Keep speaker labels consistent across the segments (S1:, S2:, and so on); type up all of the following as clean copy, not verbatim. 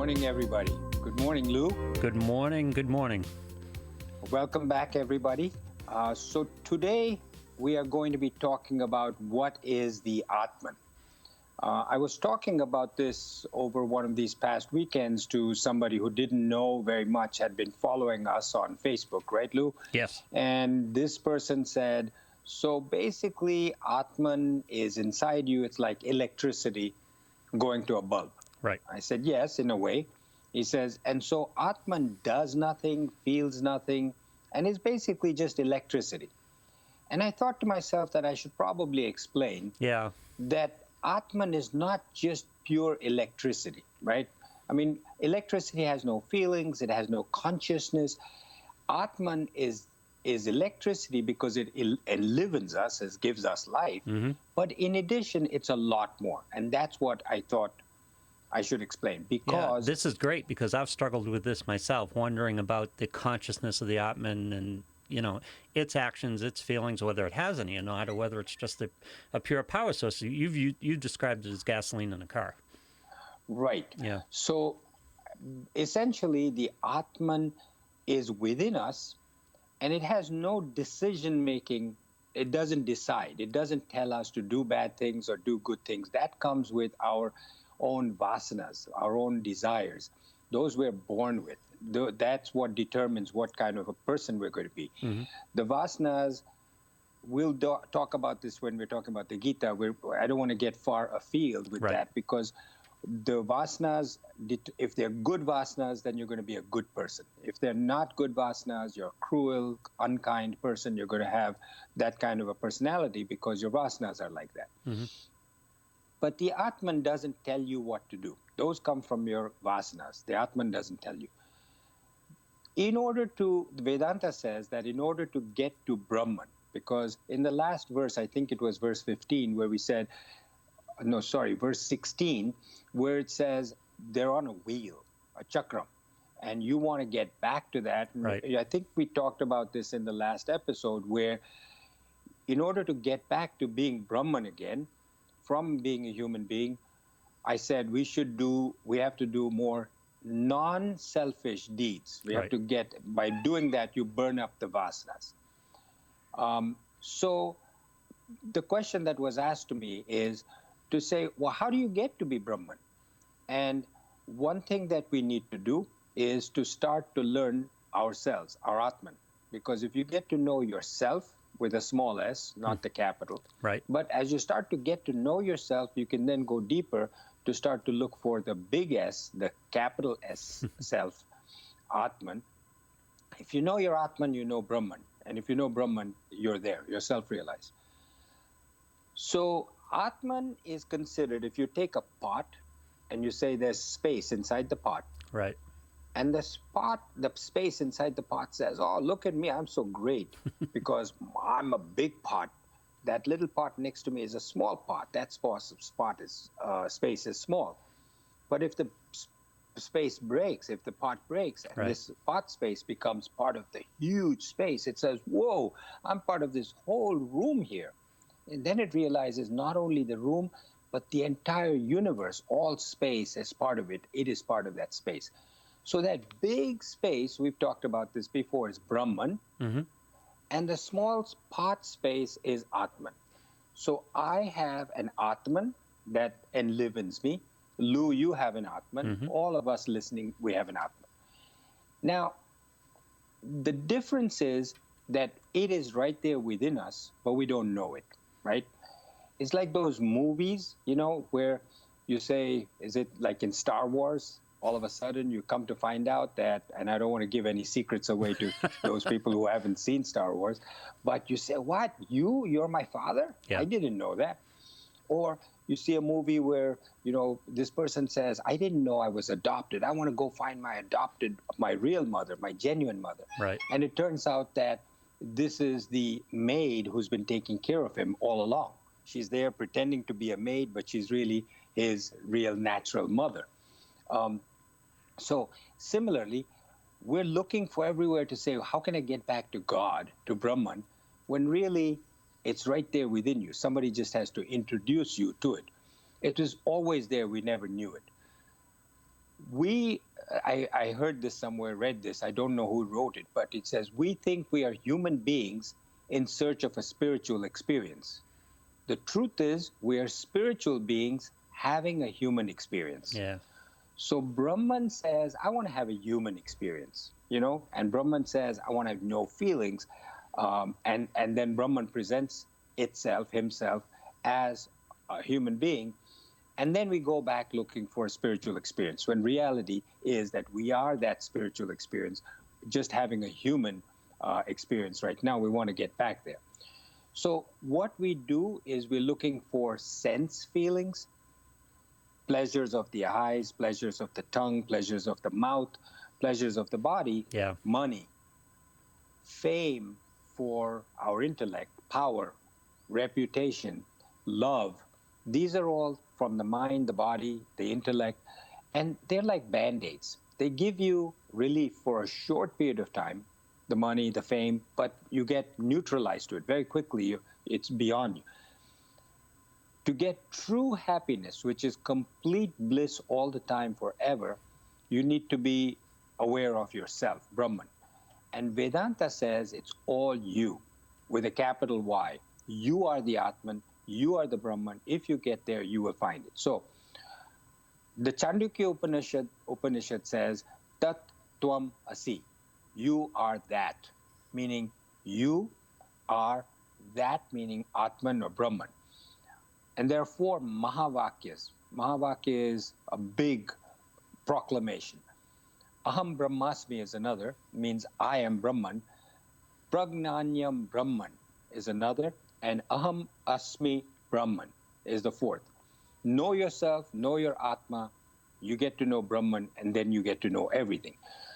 S1: morning, everybody. Good morning, Lou.
S2: Good morning. Good morning.
S1: Welcome back, everybody. So today we are going to be talking about what is the Atman. I was talking about this over one of these past weekends to somebody who didn't know very much, had been following us on Facebook, right, Lou?
S2: Yes.
S1: And this person said, so basically, Atman is inside you. It's like electricity going to a bulb.
S2: Right.
S1: I said, yes, in a way. He says, and so Atman does nothing, feels nothing, and is basically just electricity. And I thought to myself that I should probably explain that Atman is not just pure electricity, right? I mean, electricity has no feelings, it has no consciousness. Atman is electricity because it enlivens us, it gives us life.
S2: Mm-hmm.
S1: But in addition, it's a lot more. And that's what I thought I should explain, because
S2: this is great because I've struggled with this myself, wondering about the consciousness of the Atman and, its actions, its feelings, whether it has any or not, or whether it's just a pure power source. You've described it as gasoline in a car.
S1: Right.
S2: Yeah.
S1: So essentially, the Atman is within us, and it has no decision making. It doesn't decide. It doesn't tell us to do bad things or do good things. That comes with our own vasanas, our own desires. Those we're born with. That's what determines what kind of a person we're going to be.
S2: Mm-hmm.
S1: The vasanas, we'll talk about this when we're talking about the Gita. I don't want to get far afield with that, because the vasanas, if they're good vasanas, then you're going to be a good person. If they're not good vasanas, you're a cruel, unkind person. You're going to have that kind of a personality because your vasanas are like that.
S2: Mm-hmm.
S1: But the Atman doesn't tell you what to do. Those come from your vasanas. The Atman doesn't tell you. Vedanta says that in order to get to Brahman, because in the last verse, I think it was verse 15, where we said, verse 16, where it says they're on a wheel, a chakram, and you want to get back to that.
S2: Right.
S1: I think we talked about this in the last episode, where in order to get back to being Brahman again, from being a human being, I said we have to do more non-selfish deeds. We have to by doing that, you burn up the vasanas. So the question that was asked to me is to say, well, how do you get to be Brahman? And one thing that we need to do is to start to learn ourselves, our Atman. Because if you get to know yourself with a small s, not the capital,
S2: right.
S1: But as you start to get to know yourself, you can then go deeper to start to look for the big S, the capital S self, Atman. If you know your Atman, you know Brahman. And if you know Brahman, you're there, you're self-realized. So Atman is considered, if you take a pot and you say there's space inside the pot.
S2: Right.
S1: And the space inside the pot says, oh, look at me, I'm so great because I'm a big pot. That little pot next to me is a small pot. That space is small. But if the space breaks, if the pot breaks, and this pot space becomes part of the huge space, it says, whoa, I'm part of this whole room here. And then it realizes not only the room, but the entire universe, all space is part of it. It is part of that space. So that big space, we've talked about this before, is Brahman.
S2: Mm-hmm.
S1: And the small pot space is Atman. So I have an Atman that enlivens me. Lou, you have an Atman.
S2: Mm-hmm.
S1: All of us listening, we have an Atman. Now, the difference is that it is right there within us, but we don't know it, right? It's like those movies, where you say, is it like in Star Wars? All of a sudden, you come to find out that, and I don't want to give any secrets away to those people who haven't seen Star Wars, but you say, what, you're my father?
S2: Yeah.
S1: I didn't know that. Or you see a movie where, this person says, I didn't know I was adopted. I want to go find my real mother, my genuine mother.
S2: Right.
S1: And it turns out that this is the maid who's been taking care of him all along. She's there pretending to be a maid, but she's really his real natural mother. So similarly, we're looking for everywhere to say, how can I get back to God, to Brahman, when really it's right there within you. Somebody just has to introduce you to it. It was always there. We never knew it. we I heard this somewhere, read this, I don't know who wrote it, but it says we think we are human beings in search of a spiritual experience. The truth is we are spiritual beings having a human experience.
S2: Yeah.
S1: So Brahman says, I want to have a human experience, and Brahman says, I want to have no feelings. And then Brahman presents himself, as a human being. And then we go back looking for a spiritual experience, when reality is that we are that spiritual experience, just having a human experience right now. We want to get back there. So what we do is we're looking for sense feelings, pleasures of the eyes, pleasures of the tongue, pleasures of the mouth, pleasures of the body,
S2: Yeah.
S1: money, fame for our intellect, power, reputation, love. These are all from the mind, the body, the intellect, and they're like band-aids. They give you relief for a short period of time, the money, the fame, but you get neutralized to it very quickly. It's beyond you. To get true happiness, which is complete bliss all the time, forever, you need to be aware of yourself, Brahman. And Vedanta says it's all you, with a capital Y. You are the Atman, you are the Brahman. If you get there, you will find it. So, the Chandogya Upanishad says, Tat Tvam Asi. You are that, meaning you are that, meaning Atman or Brahman. And there are 4 Mahavakyas. Mahavakya is a big proclamation. Aham Brahmasmi is another, means I am Brahman. Pragnanyam Brahman is another, and Aham Asmi Brahman is the 4th. Know yourself, know your Atma, you get to know Brahman, and then you get to know everything.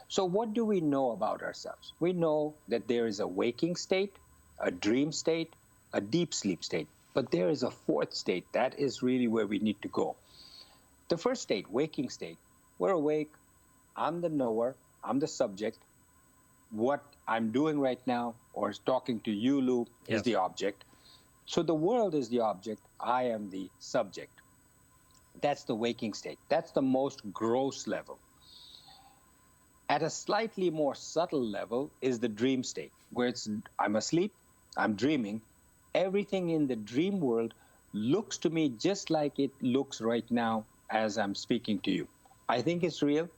S1: So what do we know about ourselves? We know that there is a waking state, a dream state, a deep sleep state. But there is a 4th state. That is really where we need to go. The first state, waking state, we're awake. I'm the knower. I'm the subject. What I'm doing right now, or talking to you, Lou, is the object. So the world is the object. I am the subject. That's the waking state. That's the most gross level. At a slightly more subtle level is the dream state, where I'm asleep, I'm dreaming. Everything in the dream world looks to me just like it looks right now as I'm speaking to you. I think it's real.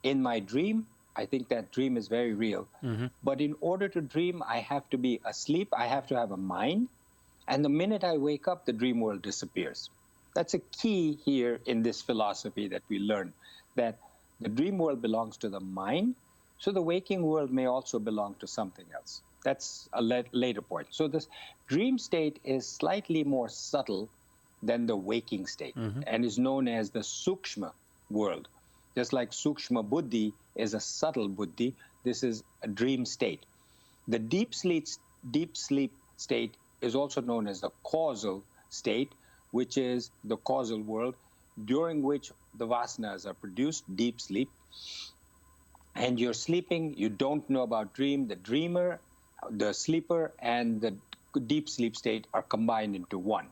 S1: In my dream, I think that dream is very real. Mm-hmm. But in order to dream, I have to be asleep. I have to have a mind. And the minute I wake up, the dream world disappears. That's a key here in this philosophy that we learn, that the dream world belongs to the mind. So the waking world may also belong to something else. That's a later point. So this dream state is slightly more subtle than the waking state, mm-hmm. and is known as the Sukshma world. Just like Sukshma Buddhi is a subtle Buddhi, this is a dream state. The deep sleep state is also known as the causal state, which is the causal world, during which the vasanas are produced, deep sleep. And you're sleeping, you don't know about dream. The dreamer, the sleeper, and the deep sleep state are combined into one.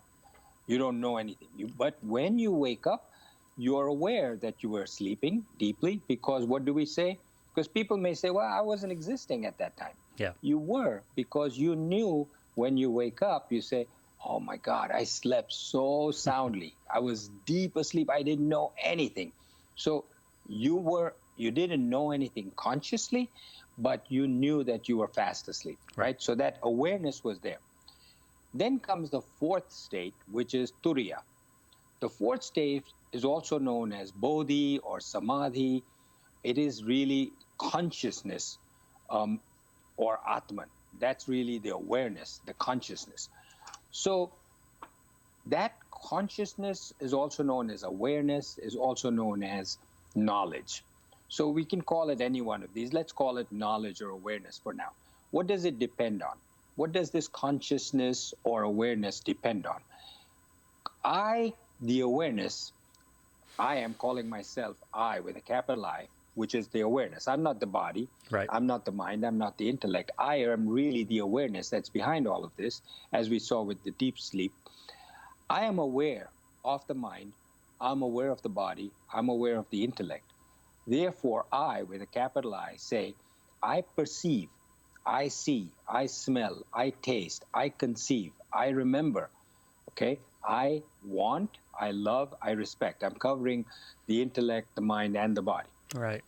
S1: You don't know anything. But when you wake up, you're aware that you were sleeping deeply, because what do we say? Because people may say, well, I wasn't existing at that time.
S2: Yeah.
S1: You were, because you knew when you wake up, you say, oh my God, I slept so soundly. I was deep asleep. I didn't know anything. So you didn't know anything consciously, but you knew that you were fast asleep, right? So that awareness was there. Then comes the 4th state, which is Turiya. The 4th state is also known as Bodhi or Samadhi. It is really consciousness, or Atman. That's really the awareness, the consciousness. So that consciousness is also known as awareness, is also known as knowledge. So we can call it any one of these. Let's call it knowledge or awareness for now. What does it depend on? What does this consciousness or awareness depend on? The awareness, I am calling myself I with a capital I, which is the awareness. I'm not the body.
S2: Right.
S1: I'm not the mind. I'm not the intellect. I am really the awareness that's behind all of this, as we saw with the deep sleep. I am aware of the mind. I'm aware of the body. I'm aware of the intellect. Therefore, I, with a capital I, say, I perceive, I see, I smell, I taste, I conceive, I remember. Okay? I want, I love, I respect. I'm covering the intellect, the mind, and the body.
S2: Right.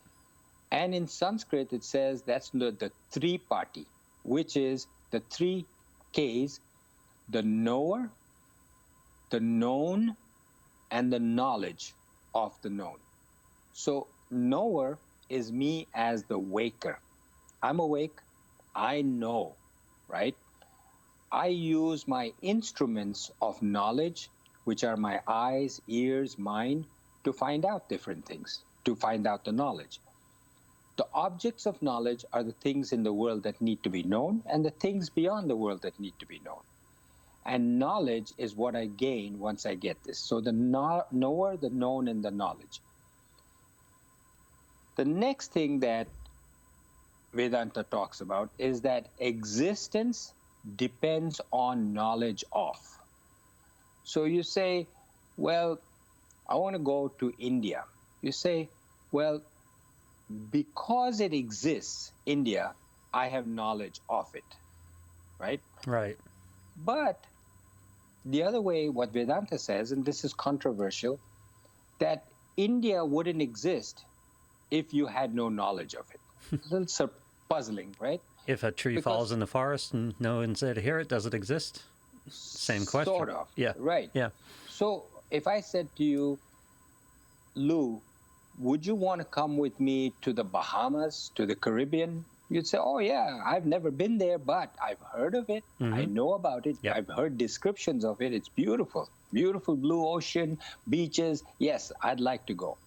S1: And in Sanskrit, it says that's the three-pati, which is the three Ks, the knower, the known, and the knowledge of the known. So knower is me as the waker. I'm awake. I know, right? I use my instruments of knowledge, which are my eyes, ears, mind, to find out different things, to find out the knowledge. The objects of knowledge are the things in the world that need to be known and the things beyond the world that need to be known. And knowledge is what I gain once I get this. So the knower, the known, and the knowledge. The next thing that Vedanta talks about is that existence depends on knowledge of. So you say, well, I want to go to India. You say, well, because it exists, India, I have knowledge of it, right?
S2: Right.
S1: But the other way, what Vedanta says, and this is controversial, that India wouldn't exist if you had no knowledge of it. It's a little puzzling, right?
S2: If a tree falls in the forest and no one said, here, it does it exist? Same question.
S1: Sort of.
S2: Yeah.
S1: Right.
S2: Yeah.
S1: So if I said to you, Lou, would you want to come with me to the Bahamas, to the Caribbean? You'd say, oh, yeah, I've never been there, but I've heard of it. Mm-hmm. I know about it. Yep. I've heard descriptions of it. It's beautiful. Beautiful blue ocean, beaches. Yes, I'd like to go.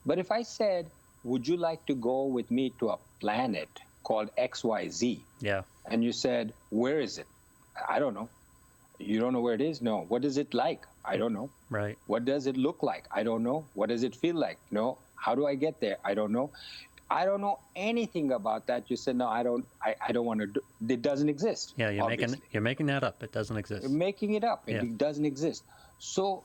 S1: But if I said, would you like to go with me to a planet called XYZ?
S2: Yeah.
S1: And you said, where is it? I don't know. You don't know where it is? No. What is it like? I don't know.
S2: Right.
S1: What does it look like? I don't know. What does it feel like? No. How do I get there? I don't know. I don't know anything about that. You said, no, I don't want to do it. Doesn't exist.
S2: Yeah, you're making that up. It doesn't exist.
S1: You're making it up. It doesn't exist. So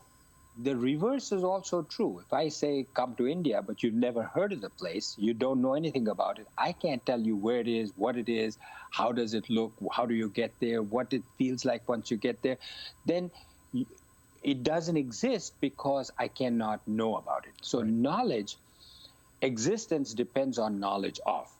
S1: the reverse is also true. If I say, come to India, but you've never heard of the place, you don't know anything about it, I can't tell you where it is, how does it look, how do you get there, what it feels like once you get there, then it doesn't exist because I cannot know about it. So knowledge, existence depends on knowledge of.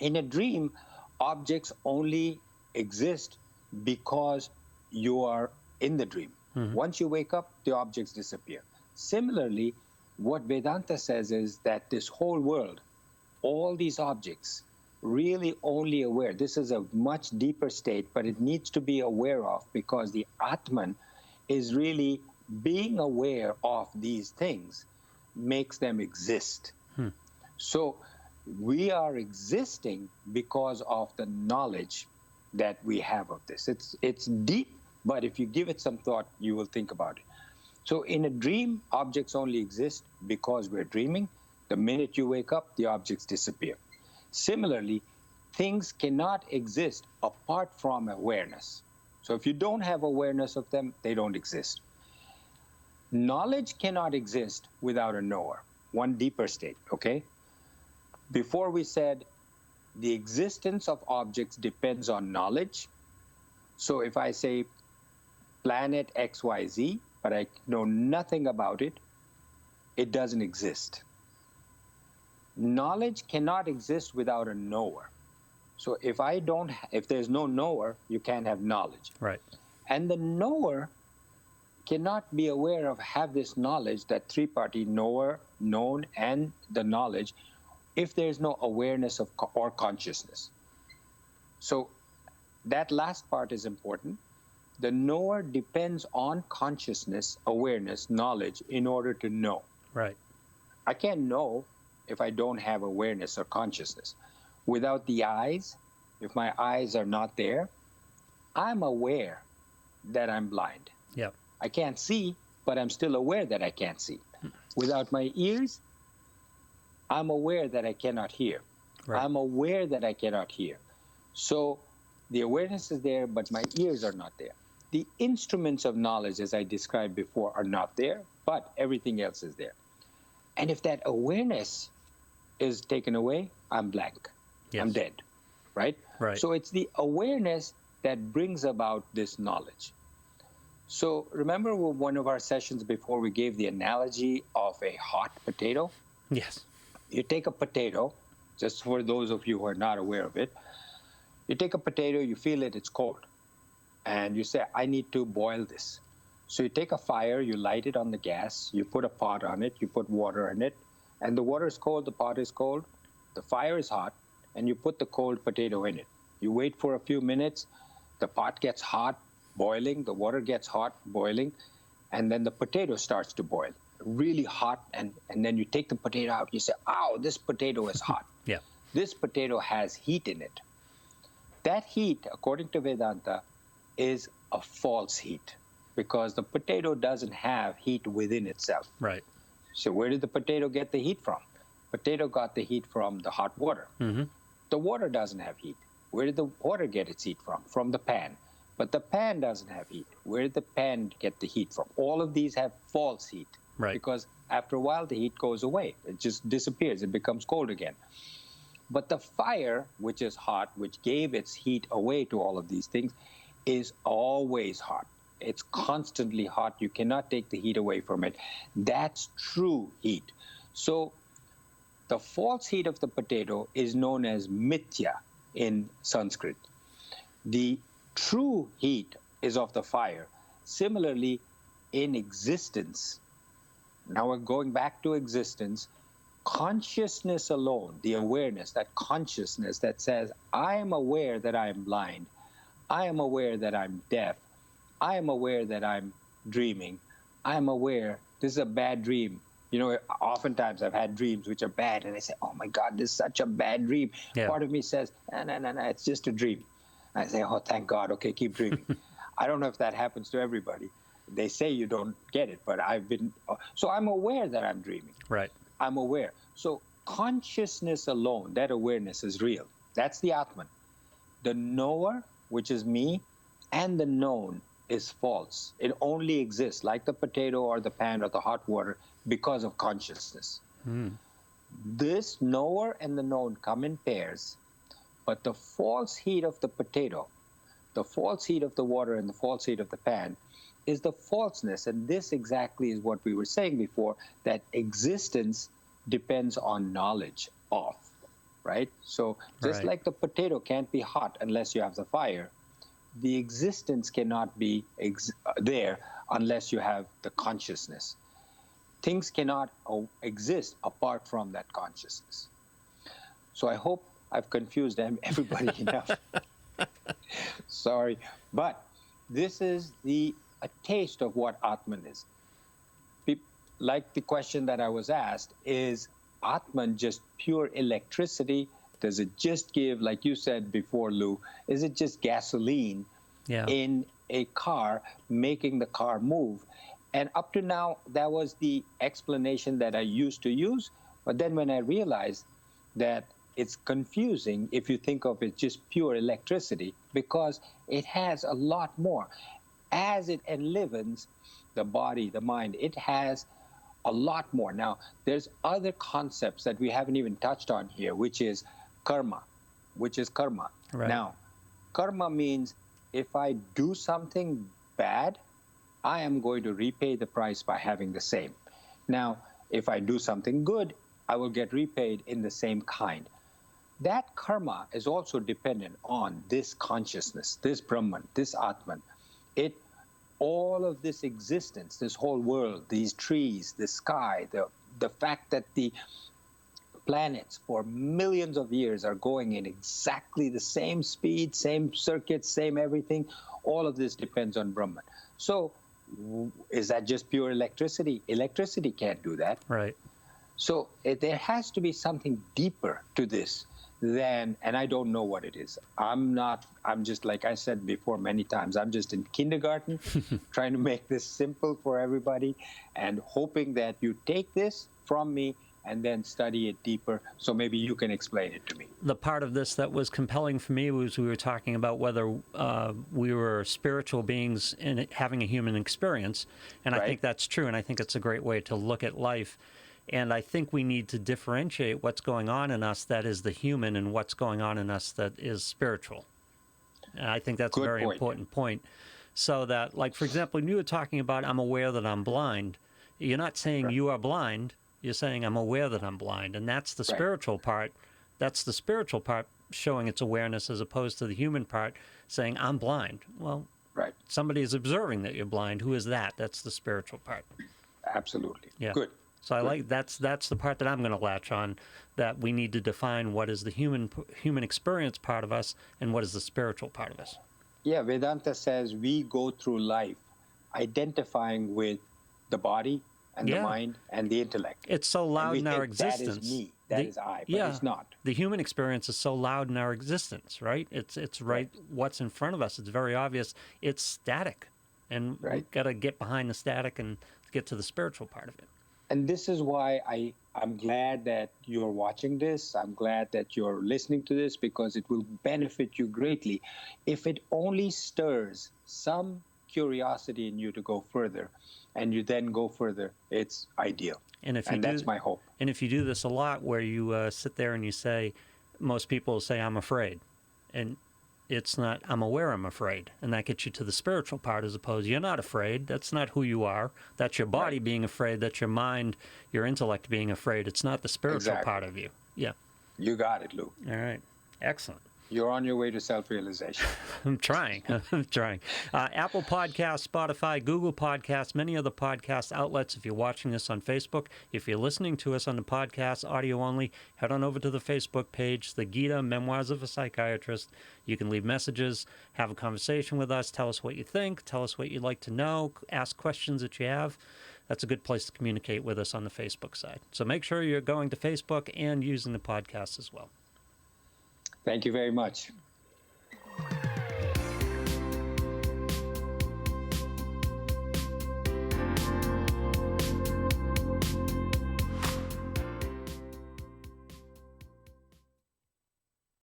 S1: In a dream, objects only exist because you are in the dream. Mm-hmm. Once you wake up, the objects disappear. Similarly, what Vedanta says is that this whole world, all these objects, really only aware. This is a much deeper state, but it needs to be aware of because the Atman is really being aware of these things makes them exist. So we are existing because of the knowledge that we have of this. It's deep. But if you give it some thought, you will think about it. So in a dream, objects only exist because we're dreaming. The minute you wake up, the objects disappear. Similarly, things cannot exist apart from awareness. So if you don't have awareness of them, they don't exist. Knowledge cannot exist without a knower. One deeper state, okay? Before we said the existence of objects depends on knowledge. So if I say, planet XYZ, but I know nothing about it, it doesn't exist. Knowledge cannot exist without a knower. So if there's no knower, you can't have knowledge.
S2: Right.
S1: And the knower cannot be aware of, have this knowledge, that three-party knower, known, and the knowledge, if there's no awareness of or consciousness. So that last part is important. The knower depends on consciousness, awareness, knowledge in order to know.
S2: Right.
S1: I can't know if I don't have awareness or consciousness. Without the eyes, if my eyes are not there, I'm aware that I'm blind.
S2: Yeah.
S1: I can't see, but I'm still aware that I can't see. Without my ears, I'm aware that I cannot hear. Right. I'm aware that I cannot hear. So the awareness is there, but my ears are not there. The instruments of knowledge, as I described before, are not there, but everything else is there. And if that awareness is taken away, I'm blank.
S2: Yes.
S1: I'm dead, right?
S2: Right.
S1: So it's the awareness that brings about this knowledge. So remember one of our sessions before we gave the analogy of a hot potato?
S2: Yes.
S1: You take a potato, just for those of you who are not aware of it, you take a potato, you feel it, it's cold. And you say, I need to boil this. So you take a fire, you light it on the gas, you put a pot on it, you put water in it, and the water is cold, the pot is cold, the fire is hot, and you put the cold potato in it. You wait for a few minutes, the pot gets hot, boiling, the water gets hot, boiling, and then the potato starts to boil, really hot, and then you take the potato out, you say, ow, this potato is hot.
S2: Yeah.
S1: This potato has heat in it. That heat, according to Vedanta, is a false heat because the potato doesn't have heat within itself.
S2: Right.
S1: So where did the potato get the heat from? Potato got the heat from the hot water.
S2: Mm-hmm.
S1: The water doesn't have heat. Where did the water get its heat from? From the pan. But the pan doesn't have heat. Where did the pan get the heat from? All of these have false heat.
S2: Right.
S1: Because after a while, the heat goes away. It just disappears. It becomes cold again. But the fire, which is hot, which gave its heat away to all of these things, is always hot. It's constantly hot. You cannot take the heat away from it. That's true heat. So the false heat of the potato is known as mithya in Sanskrit. The true heat is of the fire. Similarly, in existence, now we're going back to existence, consciousness alone, the awareness, that consciousness that says, I am aware that I am blind. I am aware that I'm deaf. I am aware that I'm dreaming. I am aware this is a bad dream. You know, oftentimes I've had dreams which are bad, and I say, oh my God, this is such a bad dream.
S2: Yeah.
S1: Part of me says, no, it's just a dream. I say, oh, thank God, okay, keep dreaming. I don't know if that happens to everybody. They say you don't get it, but so I'm aware that I'm dreaming.
S2: Right.
S1: I'm aware. So consciousness alone, that awareness is real. That's the Atman. The knower, which is me, and the known is false. It only exists, like the potato or the pan or the hot water, because of consciousness. This knower and the known come in pairs, but the false heat of the potato, the false heat of the water, and the false heat of the pan is the falseness. And this exactly is what we were saying before, that existence depends on knowledge of, right? So just like the potato can't be hot unless you have the fire, the existence cannot be there unless you have the consciousness. Things cannot exist apart from that consciousness. So I hope I've confused everybody enough. Sorry. But this is a taste of what Atman is. Like the question that I was asked, is Atman just pure electricity? Does it just give, like you said before, Lou, is it just gasoline in a car, making the car move? And up to now, that was the explanation that I used to use. But then when I realized that it's confusing if you think of it just pure electricity, because it has a lot more. As it enlivens the body, the mind, it has a lot more. Now, there's other concepts that we haven't even touched on here, which is karma.
S2: Right.
S1: Now, karma means if I do something bad, I am going to repay the price by having the same. Now, if I do something good, I will get repaid in the same kind. That karma is also dependent on this consciousness, this Brahman, this Atman. All of this existence, this whole world, these trees, the sky, the fact that the planets for millions of years are going in exactly the same speed, same circuits, same everything, all of this depends on Brahman. So is that just pure electricity? Electricity can't do that.
S2: Right.
S1: So there has to be something deeper to this than, and I don't know what it is. I'm just, like I said before many times, I'm just in kindergarten trying to make this simple for everybody and hoping that you take this from me and then study it deeper, so maybe you can explain it to me.
S2: The part of this that was compelling for me was we were talking about whether we were spiritual beings in having a human experience, and I think that's true, and I think it's a great way to look at life. And I think we need to differentiate what's going on in us that is the human and what's going on in us that is spiritual. And I think that's a very important point. So that, like, for example, when you were talking about I'm aware that I'm blind, you're not saying you are blind. You're saying I'm aware that I'm blind. And that's the spiritual part. That's the spiritual part showing its awareness as opposed to the human part saying I'm blind. Well, somebody is observing that you're blind. Who is that? That's the spiritual part.
S1: Absolutely.
S2: Yeah.
S1: Good.
S2: So I like that's the part that I'm going to latch on, that we need to define what is the human experience part of us and what is the spiritual part of us.
S1: Yeah, Vedanta says we go through life identifying with the body and the mind and the intellect.
S2: It's so loud in our existence.
S1: That is me, that is I, but it's not.
S2: The human experience is so loud in our existence, right? It's right what's in front of us. It's very obvious. It's static. And we've got to get behind the static and get to the spiritual part of it.
S1: And this is why I'm glad that you're watching this. I'm glad that you're listening to this, because it will benefit you greatly. If it only stirs some curiosity in you to go further, and you then go further, it's ideal. And that's my hope.
S2: And if you do this a lot, where you sit there and you say, most people say, I'm afraid. And it's not, I'm aware I'm afraid. And that gets you to the spiritual part, as opposed, you're not afraid. That's not who you are. That's your body being afraid. That's your mind, your intellect being afraid. It's not the spiritual part of you. Yeah.
S1: You got it, Lou.
S2: All right. Excellent.
S1: You're on your way to self-realization.
S2: I'm trying. I'm trying. Apple Podcasts, Spotify, Google Podcasts, many other podcast outlets. If you're watching this on Facebook, if you're listening to us on the podcast, audio only, head on over to the Facebook page, The Gita, Memoirs of a Psychiatrist. You can leave messages, have a conversation with us, tell us what you think, tell us what you'd like to know, ask questions that you have. That's a good place to communicate with us on the Facebook side. So make sure you're going to Facebook and using the podcast as well.
S1: Thank you very much.